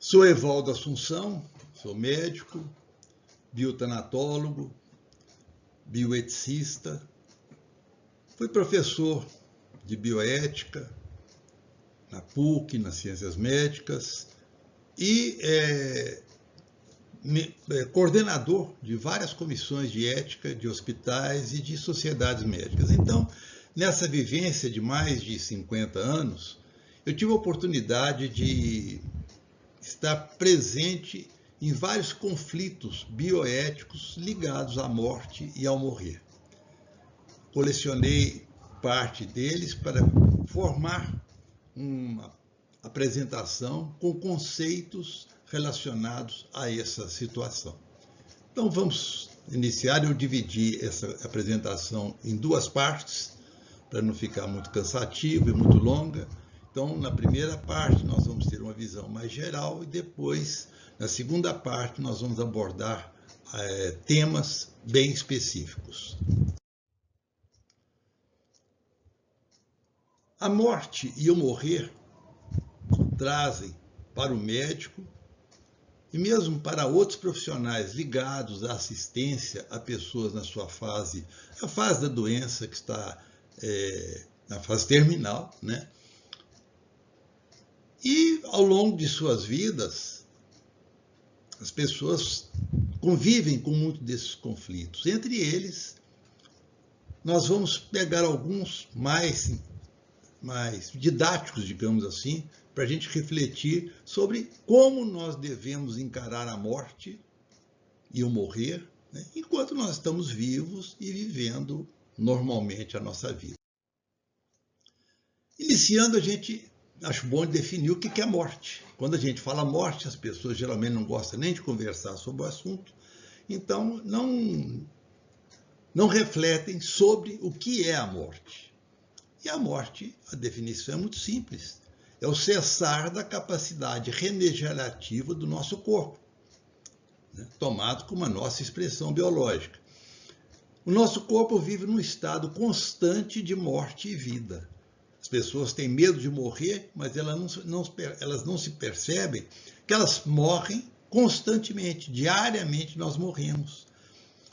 Sou Evaldo Assunção, sou médico, biotanatólogo, bioeticista, fui professor de bioética na PUC, nas Ciências Médicas, e coordenador de várias comissões de ética de hospitais e de sociedades médicas. Então, nessa vivência de mais de 50 anos, eu tive a oportunidade de estar presente em vários conflitos bioéticos ligados à morte e ao morrer. Colecionei parte deles para formar uma apresentação com conceitos relacionados a essa situação. Então vamos iniciar. Eu dividi essa apresentação em duas partes, para não ficar muito cansativo e muito longa. Então, na primeira parte, nós vamos ter uma visão mais geral e depois, na segunda parte, nós vamos abordar temas bem específicos. A morte e o morrer trazem para o médico e mesmo para outros profissionais ligados à assistência a pessoas na sua fase, a fase da doença que está na fase terminal, né? E ao longo de suas vidas, as pessoas convivem com muitos desses conflitos. Entre eles, nós vamos pegar alguns mais didáticos, digamos assim, para a gente refletir sobre como nós devemos encarar a morte e o morrer, né, enquanto nós estamos vivos e vivendo normalmente a nossa vida. Iniciando, acho bom definir o que é morte. Quando a gente fala morte, as pessoas geralmente não gostam nem de conversar sobre o assunto, então não refletem sobre o que é a morte. E a morte, a definição é muito simples, é o cessar da capacidade regenerativa do nosso corpo, né, tomado como a nossa expressão biológica. O nosso corpo vive num estado constante de morte e vida. As pessoas têm medo de morrer, mas elas não se percebem que elas morrem constantemente, diariamente nós morremos.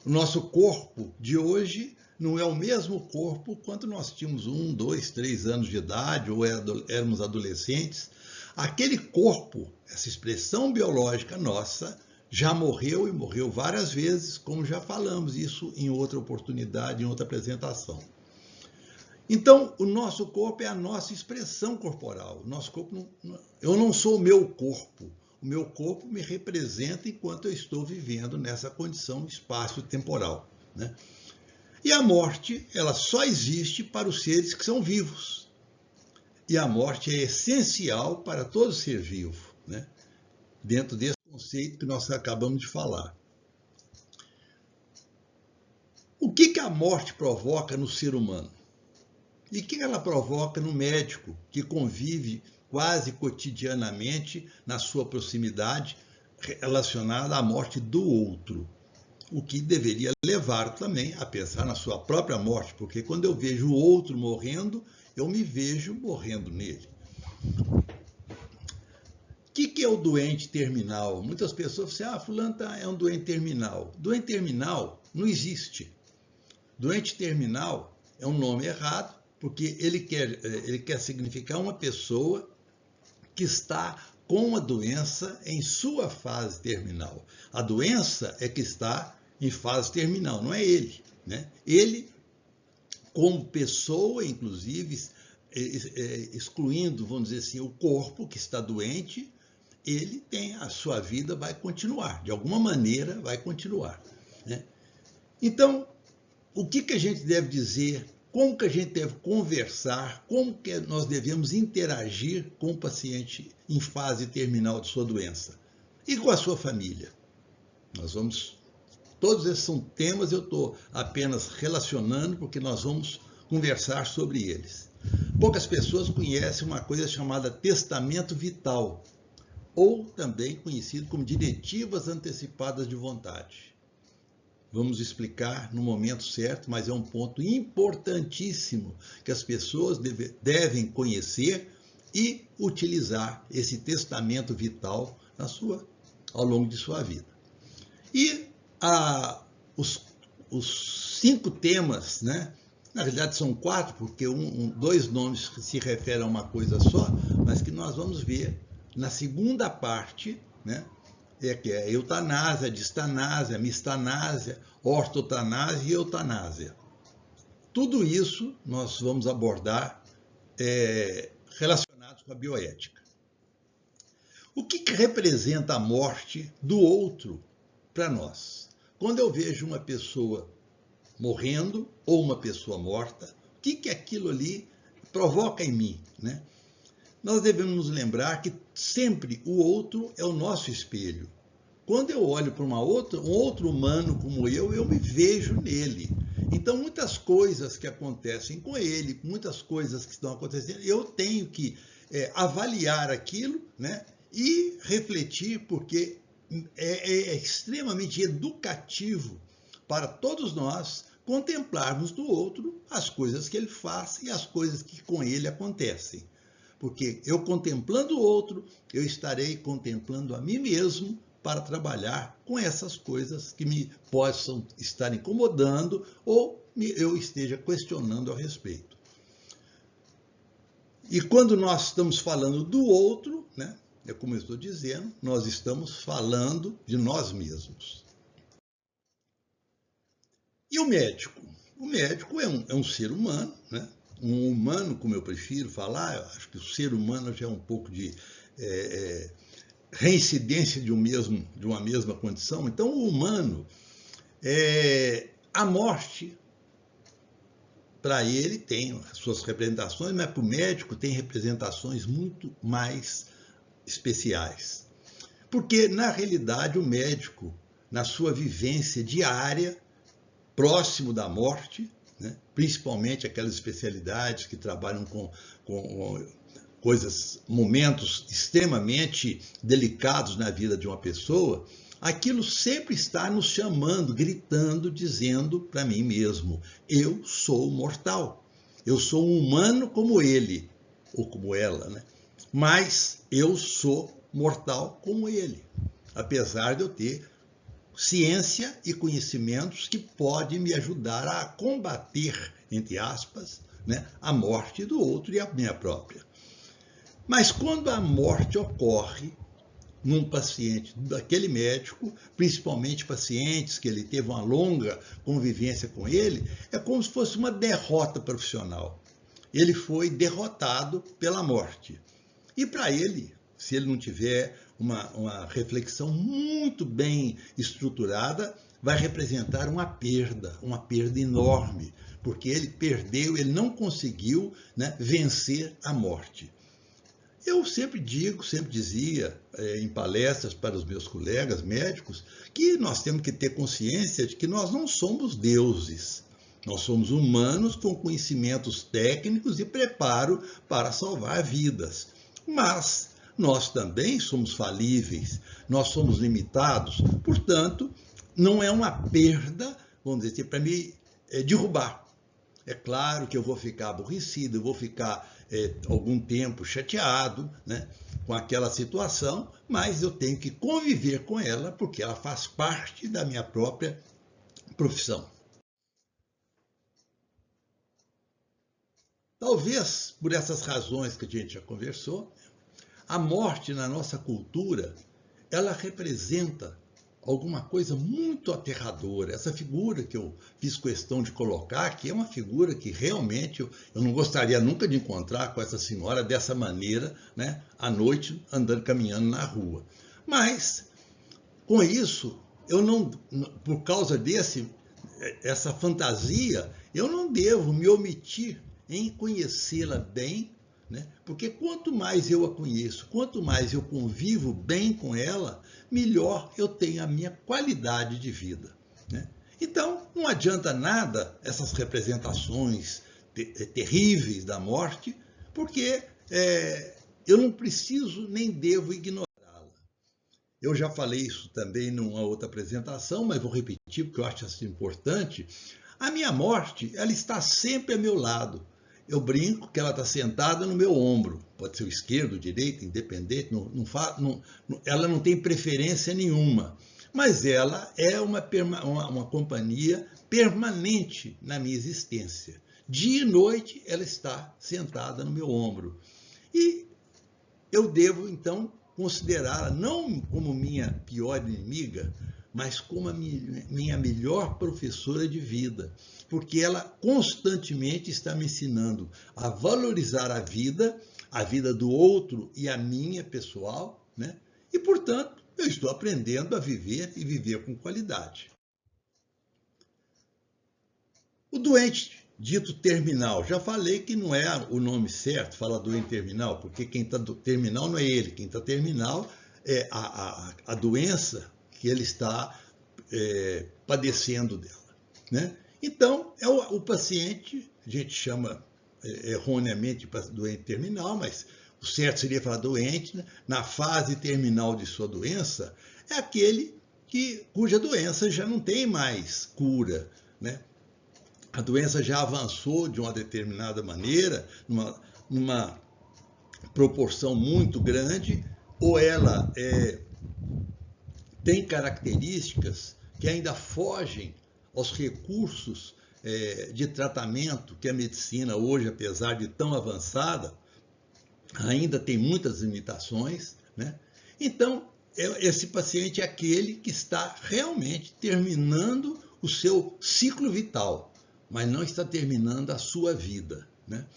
O nosso corpo de hoje não é o mesmo corpo quando nós tínhamos 1, 2, 3 anos de idade ou éramos adolescentes. Aquele corpo, essa expressão biológica nossa, já morreu e morreu várias vezes, como já falamos isso em outra oportunidade, em outra apresentação. Então, o nosso corpo é a nossa expressão corporal. O nosso corpo eu não sou o meu corpo. O meu corpo me representa enquanto eu estou vivendo nessa condição espaço-temporal, né? E a morte, ela só existe para os seres que são vivos. E a morte é essencial para todo ser vivo, né? Dentro desse conceito que nós acabamos de falar. O que a morte provoca no ser humano? E o que ela provoca no médico, que convive quase cotidianamente na sua proximidade relacionada à morte do outro? O que deveria levar também a pensar na sua própria morte, porque quando eu vejo o outro morrendo, eu me vejo morrendo nele. O que é o doente terminal? Muitas pessoas falam assim, fulano é um doente terminal. Doente terminal não existe. Doente terminal é um nome errado, porque ele quer significar uma pessoa que está com a doença em sua fase terminal. A doença é que está em fase terminal, não é ele, né? Ele, como pessoa, inclusive, excluindo, vamos dizer assim, o corpo que está doente, ele tem a sua vida, vai continuar, de alguma maneira vai continuar, né? Então, o que a gente deve dizer? Como que a gente deve conversar? Como que nós devemos interagir com o paciente em fase terminal de sua doença? E com a sua família? Todos esses são temas, eu estou apenas relacionando, porque nós vamos conversar sobre eles. Poucas pessoas conhecem uma coisa chamada testamento vital, ou também conhecido como diretivas antecipadas de vontade. Vamos explicar no momento certo, mas é um ponto importantíssimo que as pessoas devem conhecer e utilizar esse testamento vital ao longo de sua vida. E os 5 temas, né? Na realidade são 4, porque 2 nomes se referem a uma coisa só, mas que nós vamos ver na segunda parte, né? Que é eutanásia, distanásia, mistanásia, ortotanásia e eutanásia. Tudo isso nós vamos abordar relacionados com a bioética. O que representa a morte do outro para nós? Quando eu vejo uma pessoa morrendo ou uma pessoa morta, o que aquilo ali provoca em mim, né? Nós devemos nos lembrar que sempre o outro é o nosso espelho. Quando eu olho para um outro humano como eu me vejo nele. Então, muitas coisas que acontecem com ele, muitas coisas que estão acontecendo, eu tenho que avaliar aquilo, né? E refletir, porque é extremamente educativo para todos nós contemplarmos do outro as coisas que ele faz e as coisas que com ele acontecem. Porque eu contemplando o outro, eu estarei contemplando a mim mesmo para trabalhar com essas coisas que me possam estar incomodando ou eu esteja questionando a respeito. E quando nós estamos falando do outro, né, é como eu estou dizendo, nós estamos falando de nós mesmos. E o médico? O médico é um ser humano, né? Um humano, como eu prefiro falar, eu acho que o ser humano já é um pouco de reincidência de uma mesma condição. Então, o humano, a morte, para ele, tem as suas representações, mas para o médico tem representações muito mais especiais. Porque, na realidade, o médico, na sua vivência diária, próximo da morte, né, principalmente aquelas especialidades que trabalham com momentos extremamente delicados na vida de uma pessoa, aquilo sempre está nos chamando, gritando, dizendo para mim mesmo, eu sou mortal, eu sou um humano como ele, ou como ela, né? Mas eu sou mortal como ele, apesar de eu ter ciência e conhecimentos que podem me ajudar a combater, entre aspas, né, a morte do outro e a minha própria. Mas quando a morte ocorre num paciente daquele médico, principalmente pacientes que ele teve uma longa convivência com ele, é como se fosse uma derrota profissional. Ele foi derrotado pela morte. E para ele, se ele não tiver uma reflexão muito bem estruturada, vai representar uma perda enorme, porque ele perdeu, ele não conseguiu, né, vencer a morte. Eu sempre dizia em palestras para os meus colegas médicos que nós temos que ter consciência de que nós não somos deuses. Nós somos humanos com conhecimentos técnicos e preparo para salvar vidas. Mas nós também somos falíveis, nós somos limitados, portanto, não é uma perda, vamos dizer, para me derrubar. É claro que eu vou ficar aborrecido, eu vou ficar algum tempo chateado, né, com aquela situação, mas eu tenho que conviver com ela, porque ela faz parte da minha própria profissão. Talvez, por essas razões que a gente já conversou, a morte na nossa cultura, ela representa alguma coisa muito aterradora. Essa figura que eu fiz questão de colocar, que é uma figura que realmente eu não gostaria nunca de encontrar com essa senhora dessa maneira, né, à noite, andando, caminhando na rua. Mas, com isso, eu não, por causa essa fantasia, eu não devo me omitir em conhecê-la bem, né? Porque quanto mais eu a conheço, quanto mais eu convivo bem com ela, melhor eu tenho a minha qualidade de vida, né? Então, não adianta nada essas representações terríveis da morte, porque eu não preciso nem devo ignorá-la. Eu já falei isso também numa outra apresentação, mas vou repetir porque eu acho isso importante. A minha morte, ela está sempre a meu lado. Eu brinco que ela está sentada no meu ombro. pode ser o esquerdo, o direito, independente, ela não tem preferência nenhuma, mas ela é uma companhia permanente na minha existência. Dia e noite ela está sentada no meu ombro. E eu devo, então, considerá-la não como minha pior inimiga, mas como a minha melhor professora de vida, porque ela constantemente está me ensinando a valorizar a vida do outro e a minha pessoal, né? E, portanto, eu estou aprendendo a viver e viver com qualidade. O doente dito terminal, já falei que não é o nome certo, fala doente terminal, porque quem está terminal não é ele, quem está terminal é a doença que ele está padecendo dela, né? Então, é o paciente, a gente chama erroneamente de doente terminal, mas o certo seria falar doente, né? Na fase terminal de sua doença, é aquele cuja doença já não tem mais cura, né? A doença já avançou de uma determinada maneira, numa proporção muito grande, ou ela tem características que ainda fogem aos recursos de tratamento que a medicina hoje, apesar de tão avançada, ainda tem muitas limitações, né? Então, esse paciente é aquele que está realmente terminando o seu ciclo vital, mas não está terminando a sua vida, né?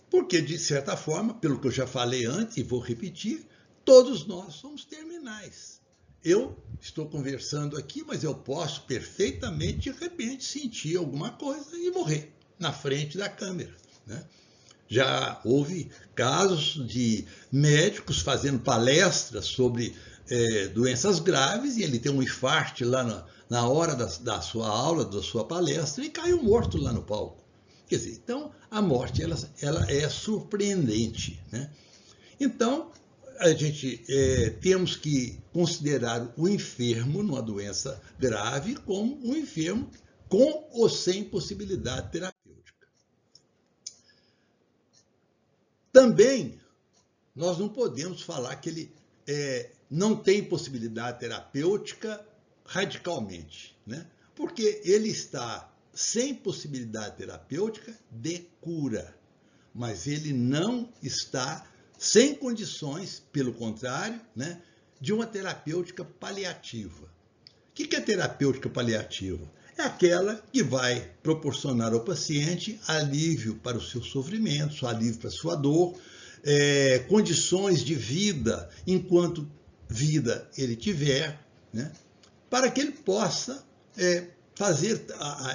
Porque, de certa forma, pelo que eu já falei antes e vou repetir, todos nós somos terminais. Eu estou conversando aqui, mas eu posso perfeitamente, de repente, sentir alguma coisa e morrer na frente da câmera, né? Já houve casos de médicos fazendo palestras sobre doenças graves e ele tem um infarto lá na hora da sua aula, da sua palestra, e caiu morto lá no palco. Quer dizer, então a morte ela é surpreendente, né? Então, a gente temos que considerar o enfermo numa doença grave como um enfermo com ou sem possibilidade terapêutica. Também, nós não podemos falar que ele não tem possibilidade terapêutica radicalmente, né? Porque ele está sem possibilidade terapêutica de cura, mas ele não está sem condições, pelo contrário, né, de uma terapêutica paliativa. O que é terapêutica paliativa? É aquela que vai proporcionar ao paciente alívio para o seu sofrimento, alívio para a sua dor, condições de vida enquanto vida ele tiver, né, para que ele possa fazer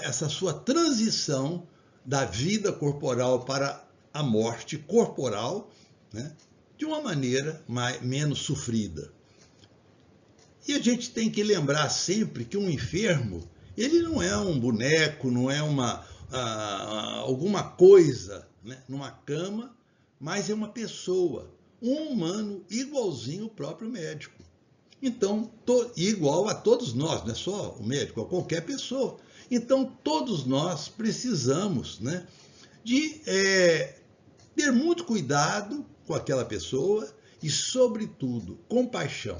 essa sua transição da vida corporal para a morte corporal, né, de uma maneira menos sofrida. E a gente tem que lembrar sempre que um enfermo, ele não é um boneco, não é alguma coisa, né, numa cama, mas é uma pessoa, um humano igualzinho ao próprio médico. Então, igual a todos nós, não é só o médico, a qualquer pessoa. Então, todos nós precisamos, né, de ter muito cuidado com aquela pessoa e, sobretudo, compaixão.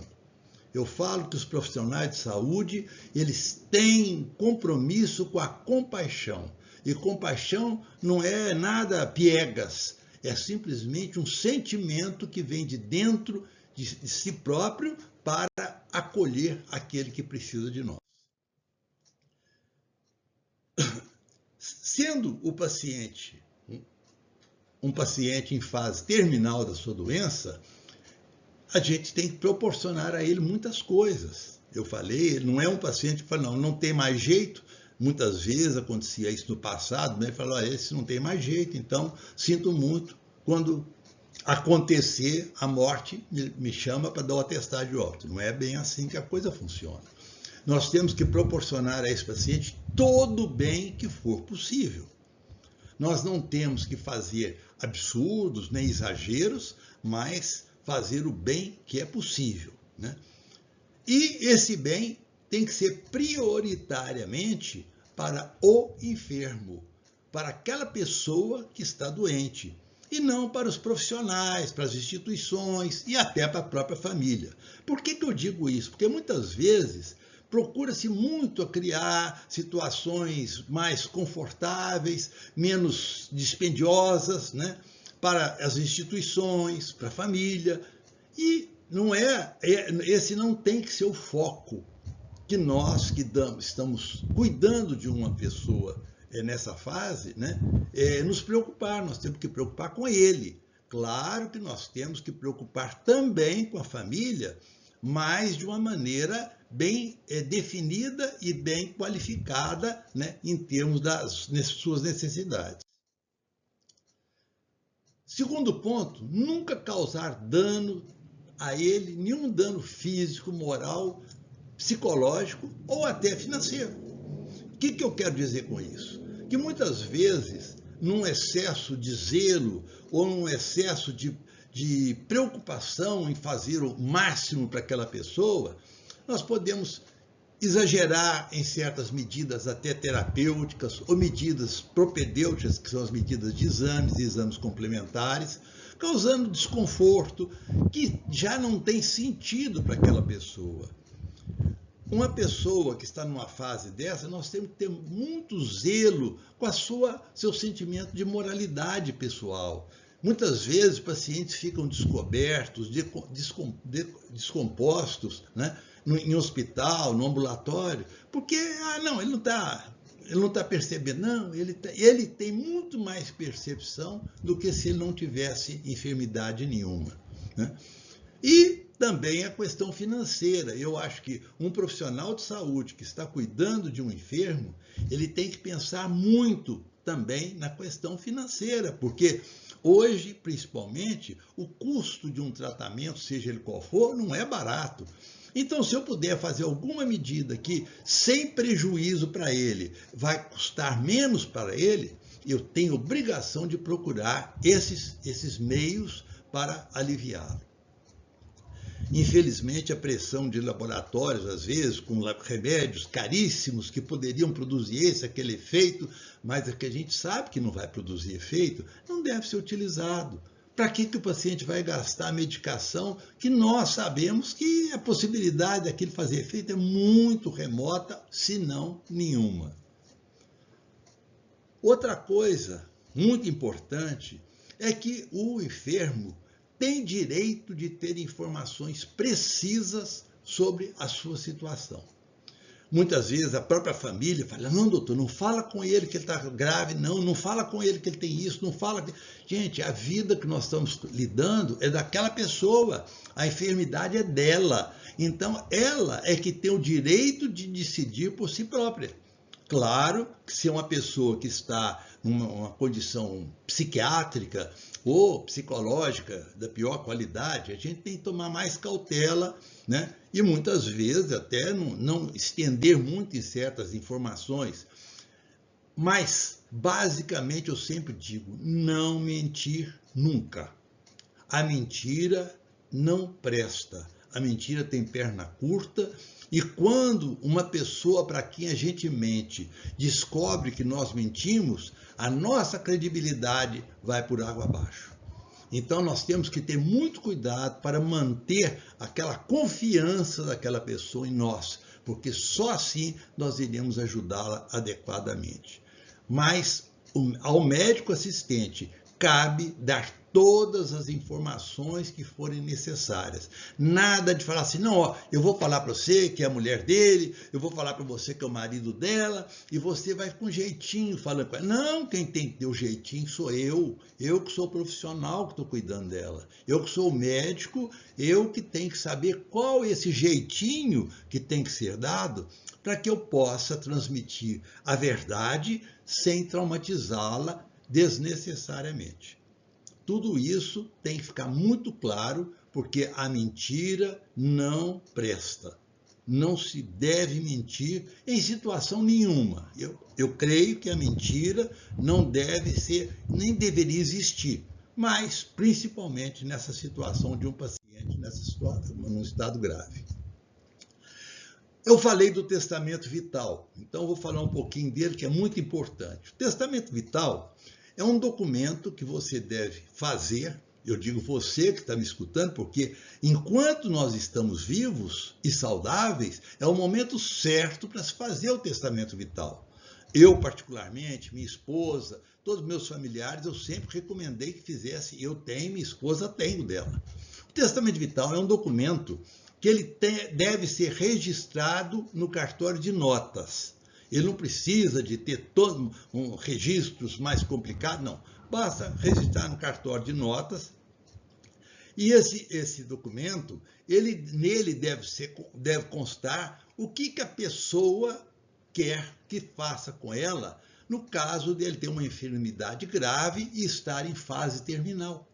Eu falo que os profissionais de saúde, eles têm compromisso com a compaixão. E compaixão não é nada piegas, é simplesmente um sentimento que vem de dentro de si próprio para acolher aquele que precisa de nós. Sendo o paciente um paciente em fase terminal da sua doença, a gente tem que proporcionar a ele muitas coisas. Eu falei, ele não é um paciente que fala, não tem mais jeito. Muitas vezes acontecia isso no passado, né? Ele falou, esse não tem mais jeito, então sinto muito. Quando acontecer a morte, me chama para dar o atestado de óbito. Não é bem assim que a coisa funciona. Nós temos que proporcionar a esse paciente todo o bem que for possível. Nós não temos que fazer absurdos nem exageros, mas fazer o bem que é possível, né? E esse bem tem que ser prioritariamente para o enfermo, para aquela pessoa que está doente. e não para os profissionais, para as instituições e até para a própria família. Por que eu digo isso? Porque muitas vezes procura-se muito a criar situações mais confortáveis, menos dispendiosas, né, para as instituições, para a família, e esse não tem que ser o foco que nós estamos cuidando de uma pessoa nessa fase, né, nos preocupar, nós temos que preocupar com ele. Claro que nós temos que preocupar também com a família, mas de uma maneira bem definida e bem qualificada, né, em termos das suas necessidades. Segundo ponto, nunca causar dano a ele, nenhum dano físico, moral, psicológico ou até financeiro. O que eu quero dizer com isso? Que muitas vezes, num excesso de zelo ou num excesso de preocupação em fazer o máximo para aquela pessoa, nós podemos exagerar em certas medidas até terapêuticas ou medidas propedêuticas, que são as medidas de exames e exames complementares, causando desconforto que já não tem sentido para aquela pessoa. Uma pessoa que está numa fase dessa, nós temos que ter muito zelo com seu sentimento de moralidade pessoal. Muitas vezes, pacientes ficam descobertos, descompostos, né, em hospital, no ambulatório, porque, não, ele não está percebendo. Não, ele tem muito mais percepção do que se ele não tivesse enfermidade nenhuma, né? E também a questão financeira. Eu acho que um profissional de saúde que está cuidando de um enfermo, ele tem que pensar muito também na questão financeira, porque hoje, principalmente, o custo de um tratamento, seja ele qual for, não é barato. Então, se eu puder fazer alguma medida que, sem prejuízo para ele, vai custar menos para ele, eu tenho obrigação de procurar esses meios para aliviá-lo. Infelizmente, a pressão de laboratórios, às vezes, com remédios caríssimos que poderiam produzir aquele efeito, mas que a gente sabe que não vai produzir efeito, não deve ser utilizado. Para que o paciente vai gastar medicação que nós sabemos que a possibilidade daquilo fazer efeito é muito remota, se não nenhuma. Outra coisa muito importante é que o enfermo tem direito de ter informações precisas sobre a sua situação. Muitas vezes a própria família fala, não, doutor, não fala com ele que ele está grave, não fala com ele que ele tem isso, não fala... Gente, a vida que nós estamos lidando é daquela pessoa, a enfermidade é dela. Então, ela é que tem o direito de decidir por si própria. Claro que se é uma pessoa que está numa condição psiquiátrica ou psicológica da pior qualidade, a gente tem que tomar mais cautela, né? E muitas vezes até não estender muito em certas informações. Mas, basicamente, eu sempre digo, não mentir nunca. A mentira não presta. A mentira tem perna curta. E quando uma pessoa para quem a gente mente descobre que nós mentimos, a nossa credibilidade vai por água abaixo. Então nós temos que ter muito cuidado para manter aquela confiança daquela pessoa em nós, porque só assim nós iremos ajudá-la adequadamente. Mas ao médico assistente cabe dar todas as informações que forem necessárias. Nada de falar assim, não, eu vou falar para você que é a mulher dele, eu vou falar para você que é o marido dela, e você vai com jeitinho falando com ela. Não, quem tem que ter o jeitinho sou eu que sou o profissional que estou cuidando dela, eu que sou o médico, eu que tenho que saber qual é esse jeitinho que tem que ser dado para que eu possa transmitir a verdade sem traumatizá-la desnecessariamente. Tudo isso tem que ficar muito claro, porque a mentira não presta. Não se deve mentir em situação nenhuma. Eu creio que a mentira não deve ser, nem deveria existir, mas principalmente nessa situação de um paciente num estado grave. Eu falei do testamento vital, então vou falar um pouquinho dele, que é muito importante. O testamento vital é um documento que você deve fazer. Eu digo você que está me escutando, porque enquanto nós estamos vivos e saudáveis, é o momento certo para se fazer o testamento vital. Eu, particularmente, minha esposa, todos os meus familiares, eu sempre recomendei que fizesse. Eu tenho, minha esposa tenho dela. O testamento vital é um documento que ele deve ser registrado no cartório de notas. Ele não precisa de ter todos registros mais complicados, não. Basta registrar no cartório de notas. E esse documento, nele deve constar o que a pessoa quer que faça com ela, no caso dele ter uma enfermidade grave e estar em fase terminal.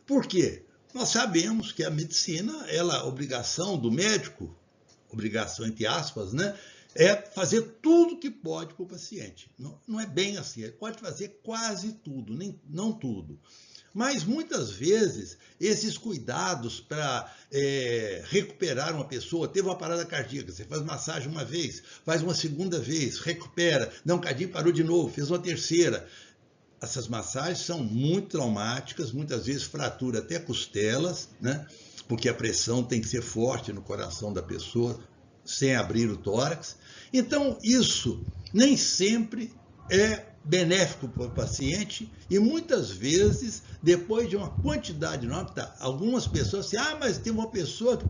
Por quê? Nós sabemos que a medicina, a obrigação do médico, obrigação entre aspas, né, é fazer tudo que pode para o paciente. Não é bem assim, ele pode fazer quase tudo, não tudo. Mas muitas vezes esses cuidados para recuperar uma pessoa, teve uma parada cardíaca, você faz massagem uma vez, faz uma segunda vez, recupera, dá um cadinho, parou de novo, fez uma terceira. Essas massagens são muito traumáticas, muitas vezes fratura até costelas, né? Porque a pressão tem que ser forte no coração da pessoa, sem abrir o tórax. Então, isso nem sempre é benéfico para o paciente e muitas vezes, depois de uma quantidade enorme, algumas pessoas dizem, mas tem uma pessoa que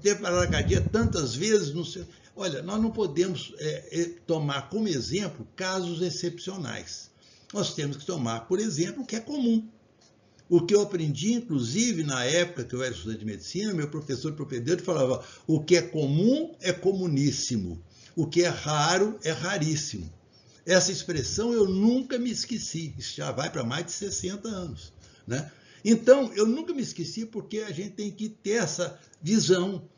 teve parada cardíaca tantas vezes, não sei. Olha, nós não podemos tomar como exemplo casos excepcionais. Nós temos que tomar, por exemplo, o que é comum. O que eu aprendi, inclusive, na época que eu era estudante de medicina, meu professor propedêutico falava, o que é comum é comuníssimo, o que é raro é raríssimo. Essa expressão eu nunca me esqueci, isso já vai para mais de 60 anos. Né? Então, eu nunca me esqueci porque a gente tem que ter essa visão.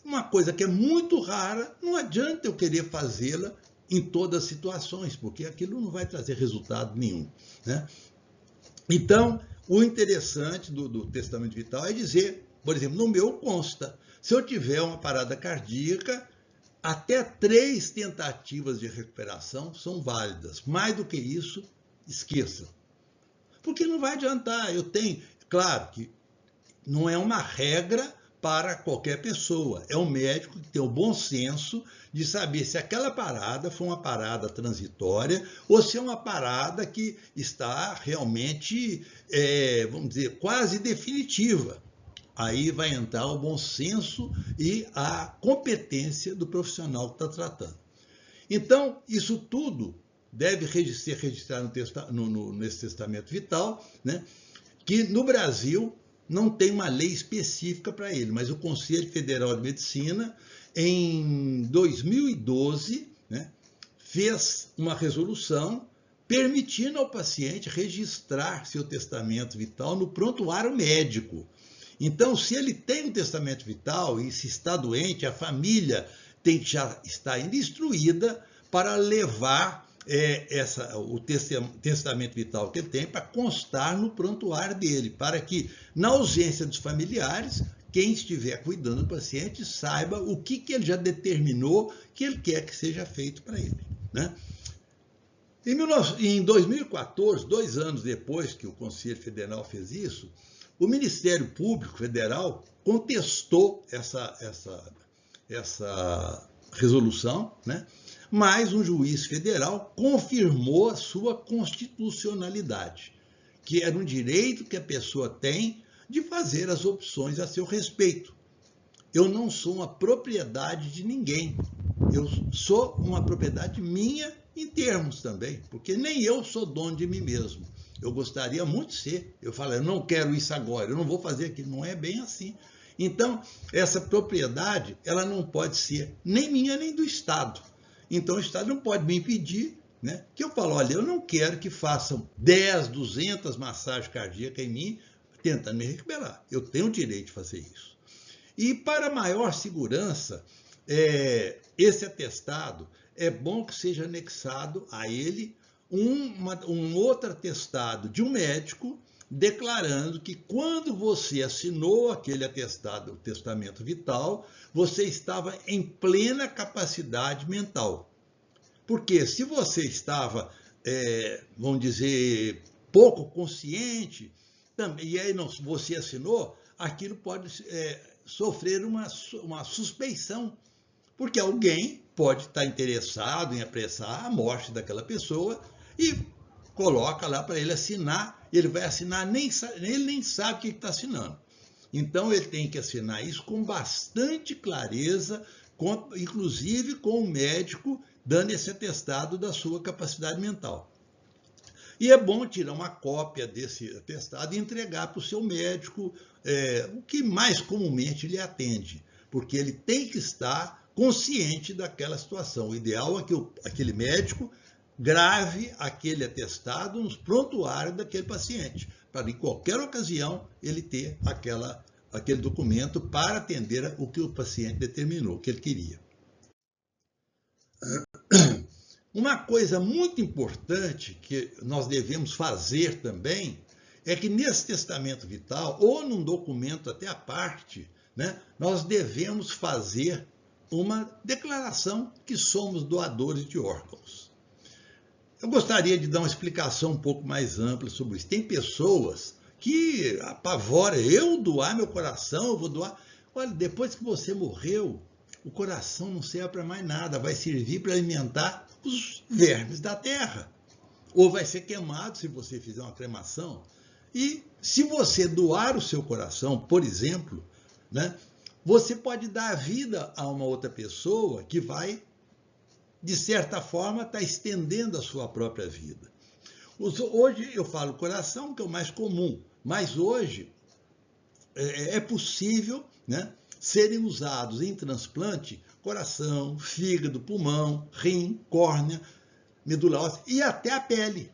Uma coisa que é muito rara, não adianta eu querer fazê-la em todas as situações, porque aquilo não vai trazer resultado nenhum. Né? Então, o interessante do testamento vital é dizer, por exemplo, no meu consta, se eu tiver uma parada cardíaca, até 3 tentativas de recuperação são válidas. Mais do que isso, esqueça. Porque não vai adiantar. Claro que não é uma regra para qualquer pessoa. É um médico que tem o bom senso de saber se aquela parada foi uma parada transitória ou se é uma parada que está realmente, vamos dizer, quase definitiva. Aí vai entrar o bom senso e a competência do profissional que está tratando. Então, isso tudo deve ser registrado nesse testamento vital, né? Que no Brasil não tem uma lei específica para ele, mas o Conselho Federal de Medicina, em 2012, né, fez uma resolução permitindo ao paciente registrar seu testamento vital no prontuário médico. Então, se ele tem um testamento vital e se está doente, a família tem que já estar instruída para levar o testamento vital que ele tem para constar no prontuário dele, para que, na ausência dos familiares, quem estiver cuidando do paciente saiba o que ele já determinou que ele quer que seja feito para ele. Né? Em 2014, 2 anos depois que o Conselho Federal fez isso, o Ministério Público Federal contestou essa resolução, né? Mas um juiz federal confirmou a sua constitucionalidade, que era um direito que a pessoa tem de fazer as opções a seu respeito. Eu não sou uma propriedade de ninguém, eu sou uma propriedade minha em termos também, porque nem eu sou dono de mim mesmo. Eu gostaria muito de ser. Eu falo, eu não quero isso agora, eu não vou fazer aquilo. Não é bem assim. Então, essa propriedade, ela não pode ser nem minha, nem do Estado. Então, o Estado não pode me impedir, né, que eu falo, olha, eu não quero que façam 10, 200 massagens cardíacas em mim, tentando me recuperar. Eu tenho o direito de fazer isso. E, para maior segurança, esse atestado, é bom que seja anexado a ele um outro atestado de um médico declarando que quando você assinou aquele atestado, o testamento vital, você estava em plena capacidade mental. Porque se você estava vamos dizer, pouco consciente, e aí você assinou, aquilo pode sofrer uma suspeição, porque alguém pode estar interessado em apressar a morte daquela pessoa e coloca lá para ele assinar, ele vai assinar, ele nem sabe o que está assinando. Então ele tem que assinar isso com bastante clareza, inclusive com o médico dando esse atestado da sua capacidade mental. E é bom tirar uma cópia desse atestado e entregar para o seu médico, o que mais comumente lhe atende, porque ele tem que estar consciente daquela situação. O ideal é que aquele médico grave aquele atestado no prontuário daquele paciente, para em qualquer ocasião ele ter aquele documento para atender o que o paciente determinou, o que ele queria. Uma coisa muito importante que nós devemos fazer também é que nesse testamento vital, ou num documento até à parte, né, nós devemos fazer uma declaração que somos doadores de órgãos. Eu gostaria de dar uma explicação um pouco mais ampla sobre isso. Tem pessoas que apavoram, eu doar meu coração, eu vou doar. Olha, depois que você morreu, o coração não serve para mais nada, vai servir para alimentar os vermes da terra. Ou vai ser queimado se você fizer uma cremação. E se você doar o seu coração, por exemplo, né, você pode dar a vida a uma outra pessoa que vai, de certa forma, estar estendendo a sua própria vida. Hoje eu falo coração, que é o mais comum, mas hoje é possível, né, serem usados em transplante coração, fígado, pulmão, rim, córnea, medula óssea e até a pele.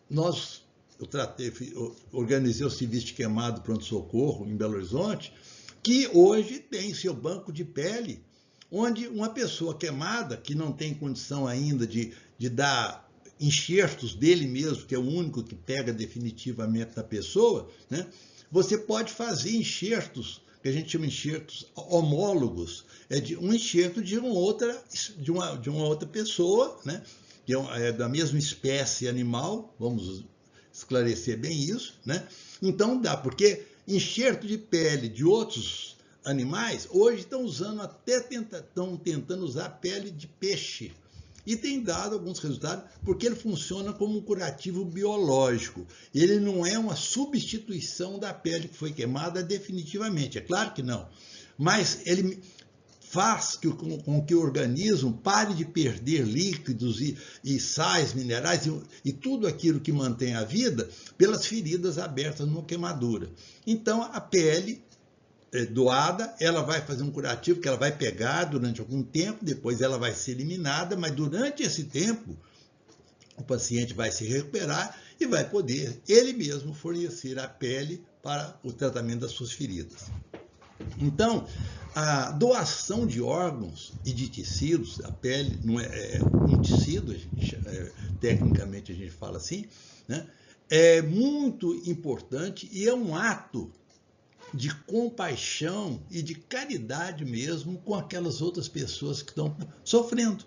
Eu organizei o serviço de queimado pronto-socorro em Belo Horizonte, que hoje tem seu banco de pele, onde uma pessoa queimada, que não tem condição ainda de dar enxertos dele mesmo, que é o único que pega definitivamente da pessoa, né? Você pode fazer enxertos, que a gente chama de enxertos homólogos, de um enxerto de uma outra pessoa, né? Que é da mesma espécie animal, vamos esclarecer bem isso, né? Então dá, porque enxerto de pele de outros animais, hoje estão tentando usar pele de peixe. E tem dado alguns resultados, porque ele funciona como um curativo biológico. Ele não é uma substituição da pele que foi queimada definitivamente, é claro que não. Mas ele faz com que o organismo pare de perder líquidos e sais, minerais e tudo aquilo que mantém a vida pelas feridas abertas numa queimadura. Então, a pele doada, ela vai fazer um curativo que ela vai pegar durante algum tempo, depois ela vai ser eliminada, mas durante esse tempo o paciente vai se recuperar e vai poder ele mesmo fornecer a pele para o tratamento das suas feridas. Então, a doação de órgãos e de tecidos, a pele não é um tecido, tecnicamente a gente fala assim, né? É muito importante e é um ato de compaixão e de caridade mesmo com aquelas outras pessoas que estão sofrendo.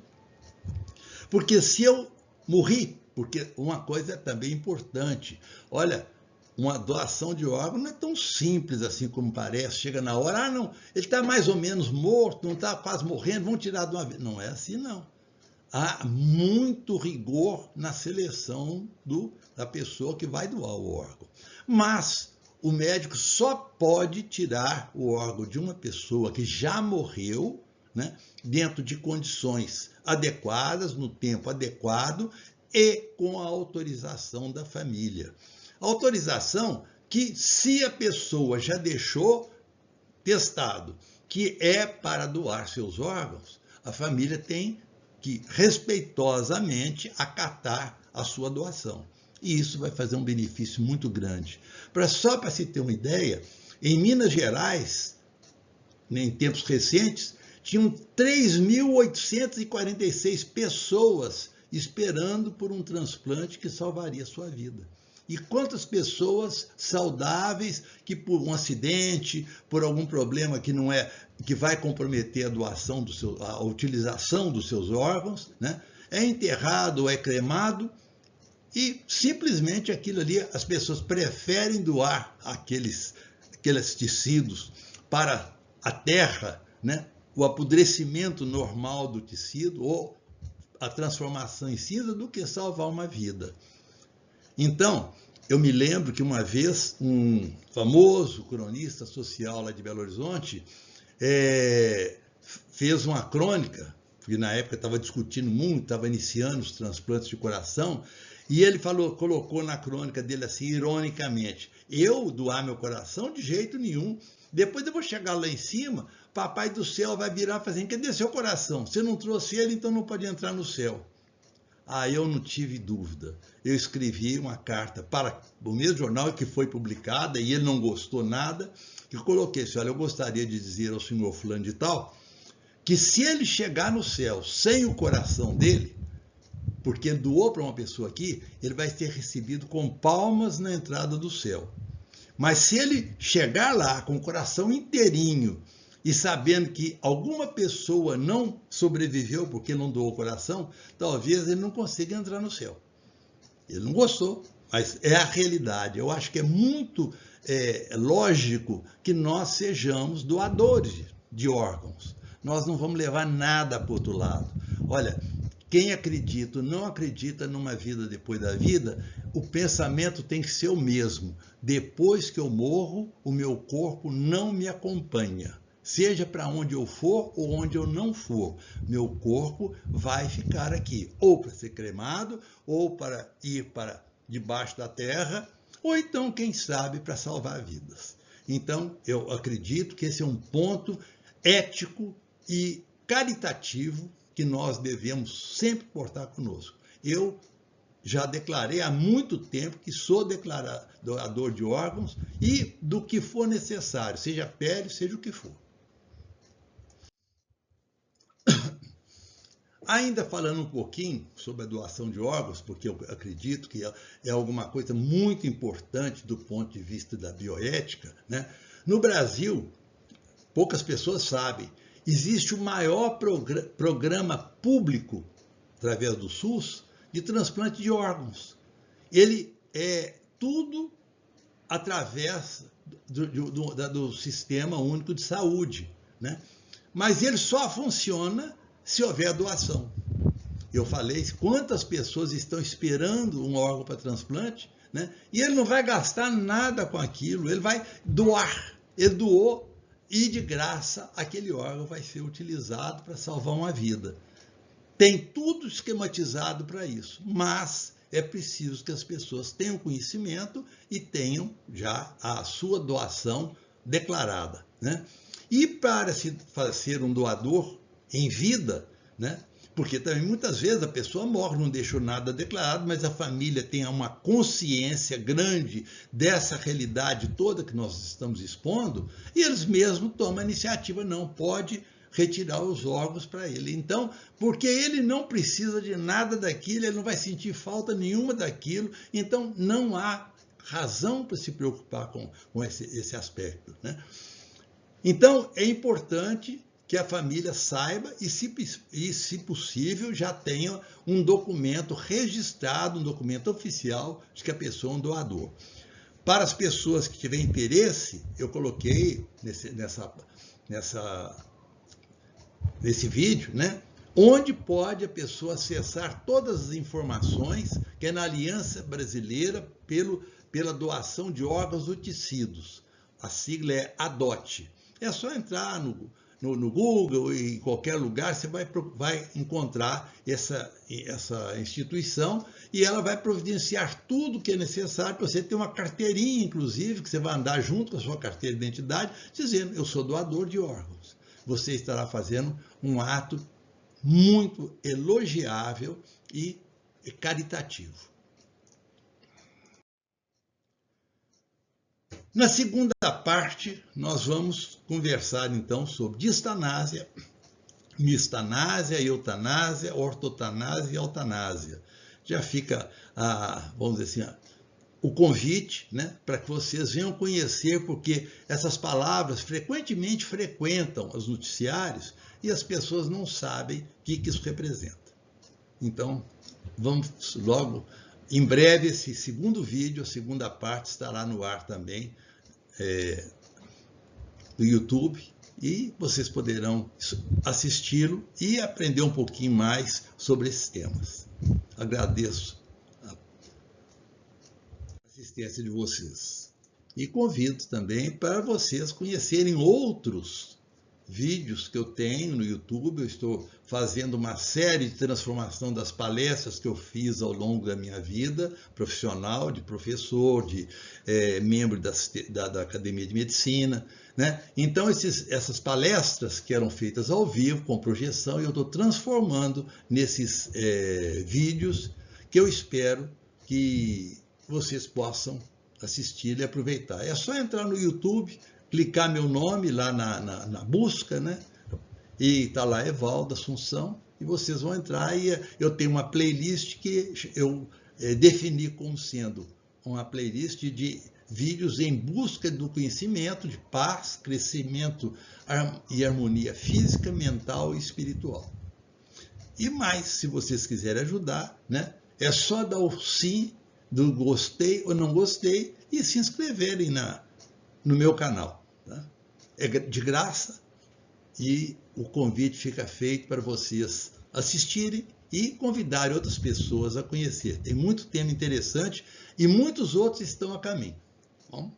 Porque se eu morri, porque uma coisa é também importante, olha, uma doação de órgão não é tão simples assim como parece, chega na hora, não, ele está mais ou menos morto, não está quase morrendo, vamos tirar de uma vez. Não é assim, não. Há muito rigor na seleção da pessoa que vai doar o órgão. Mas o médico só pode tirar o órgão de uma pessoa que já morreu, né, dentro de condições adequadas, no tempo adequado e com a autorização da família. Autorização que, se a pessoa já deixou testado que é para doar seus órgãos, a família tem que respeitosamente acatar a sua doação. E isso vai fazer um benefício muito grande. Só para se ter uma ideia, em Minas Gerais, em tempos recentes, tinham 3.846 pessoas esperando por um transplante que salvaria a sua vida. E quantas pessoas saudáveis que por um acidente, por algum problema que vai comprometer a doação a utilização dos seus órgãos, né, é enterrado ou é cremado, E simplesmente aquilo ali, as pessoas preferem doar aqueles tecidos para a terra, né? O apodrecimento normal do tecido ou a transformação em cinza do que salvar uma vida. Então, eu me lembro que uma vez um famoso cronista social lá de Belo Horizonte fez uma crônica, porque na época estava discutindo muito, estava iniciando os transplantes de coração, e ele colocou na crônica dele assim, ironicamente, eu doar meu coração de jeito nenhum, depois eu vou chegar lá em cima, papai do céu vai virar e falar assim, cadê seu coração? Você não trouxe ele, então não pode entrar no céu. Aí eu não tive dúvida. Eu escrevi uma carta para o mesmo jornal que foi publicada, e ele não gostou nada, e coloquei assim, olha, eu gostaria de dizer ao senhor fulano de tal, que se ele chegar no céu sem o coração dele, porque ele doou para uma pessoa aqui, ele vai ser recebido com palmas na entrada do céu. Mas se ele chegar lá com o coração inteirinho e sabendo que alguma pessoa não sobreviveu porque não doou o coração, talvez ele não consiga entrar no céu. Ele não gostou, mas é a realidade. Eu acho que é muito lógico que nós sejamos doadores de órgãos. Nós não vamos levar nada para o outro lado. Olha, quem acredita ou não acredita numa vida depois da vida, o pensamento tem que ser o mesmo. Depois que eu morro, o meu corpo não me acompanha. Seja para onde eu for ou onde eu não for, meu corpo vai ficar aqui, ou para ser cremado, ou para ir para debaixo da terra, ou então, quem sabe, para salvar vidas. Então, eu acredito que esse é um ponto ético e caritativo que nós devemos sempre portar conosco. Eu já declarei há muito tempo que sou doador de órgãos e do que for necessário, seja pele, seja o que for. Ainda falando um pouquinho sobre a doação de órgãos, porque eu acredito que é alguma coisa muito importante do ponto de vista da bioética, né? No Brasil, poucas pessoas sabem, existe o maior programa público, através do SUS, de transplante de órgãos. Ele é tudo através do Sistema Único de Saúde, né? Mas ele só funciona se houver doação. Eu falei quantas pessoas estão esperando um órgão para transplante, né? E ele não vai gastar nada com aquilo, ele vai doar. Ele doou e de graça aquele órgão vai ser utilizado para salvar uma vida. Tem tudo esquematizado para isso, mas é preciso que as pessoas tenham conhecimento e tenham já a sua doação declarada, né? E para se ser um doador em vida, né? Porque também muitas vezes a pessoa morre, não deixou nada declarado, mas a família tem uma consciência grande dessa realidade toda que nós estamos expondo, e eles mesmos tomam a iniciativa, não pode retirar os órgãos para ele. Então, porque ele não precisa de nada daquilo, ele não vai sentir falta nenhuma daquilo, então não há razão para se preocupar com esse aspecto, né? Então, é importante que a família saiba e, se possível, já tenha um documento registrado, um documento oficial de que a pessoa é um doador. Para as pessoas que tiverem interesse, eu coloquei nesse vídeo, né, onde pode a pessoa acessar todas as informações que é na Aliança Brasileira pela doação de órgãos ou tecidos. A sigla é ADOT. É só entrar no Google e em qualquer lugar, você vai encontrar essa instituição e ela vai providenciar tudo que é necessário para você ter uma carteirinha, inclusive, que você vai andar junto com a sua carteira de identidade, dizendo, eu sou doador de órgãos. Você estará fazendo um ato muito elogiável e caritativo. Na segunda parte, nós vamos conversar, então, sobre distanásia, mistanásia, eutanásia, ortotanásia e eutanásia. Já fica, vamos dizer assim, o convite, né, para que vocês venham conhecer, porque essas palavras frequentemente frequentam os noticiários e as pessoas não sabem o que isso representa. Então, vamos logo Em breve, esse segundo vídeo, a segunda parte, estará no ar também no YouTube, e vocês poderão assisti-lo e aprender um pouquinho mais sobre esses temas. Agradeço a assistência de vocês. E convido também para vocês conhecerem outros vídeos que eu tenho no YouTube. Eu estou fazendo uma série de transformação das palestras que eu fiz ao longo da minha vida profissional, de professor, de membro da Academia de Medicina, né? Então, essas palestras que eram feitas ao vivo, com projeção, eu estou transformando nesses vídeos que eu espero que vocês possam assistir e aproveitar. É só entrar no YouTube, clicar meu nome lá na busca, né? E está lá Evaldo Assunção, e vocês vão entrar, e eu tenho uma playlist que eu defini como sendo uma playlist de vídeos em busca do conhecimento, de paz, crescimento e harmonia física, mental e espiritual. E mais, se vocês quiserem ajudar, né? É só dar o sim, do gostei ou não gostei, e se inscreverem no meu canal. Tá? É de graça, e o convite fica feito para vocês assistirem e convidarem outras pessoas a conhecer. Tem muito tema interessante e muitos outros estão a caminho. Bom?